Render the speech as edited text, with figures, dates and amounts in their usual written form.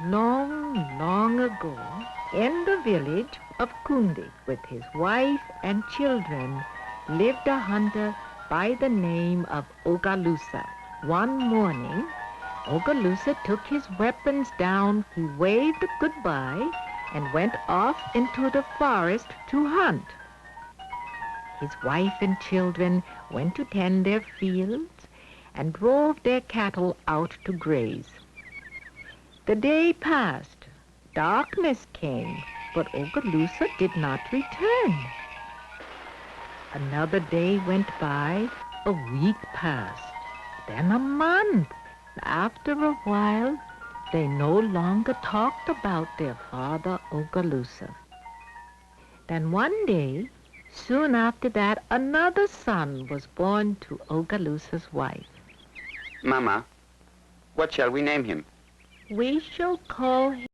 Long, long ago, in the village of Kundi, with his wife and children, lived a hunter by the name of Ogalusa. One morning, Ogalusa took his weapons down, he waved goodbye, and went off into the forest to hunt. His wife and children went to tend their fields and drove their cattle out to graze. The day passed. Darkness came, but Ogalusa did not return. Another day went by, a week passed, then a month. After a while, they no longer talked about their father Ogalusa. Then one day, soon after that, another son was born to Ogalusa's wife. Mama, what shall we name him? We shall call him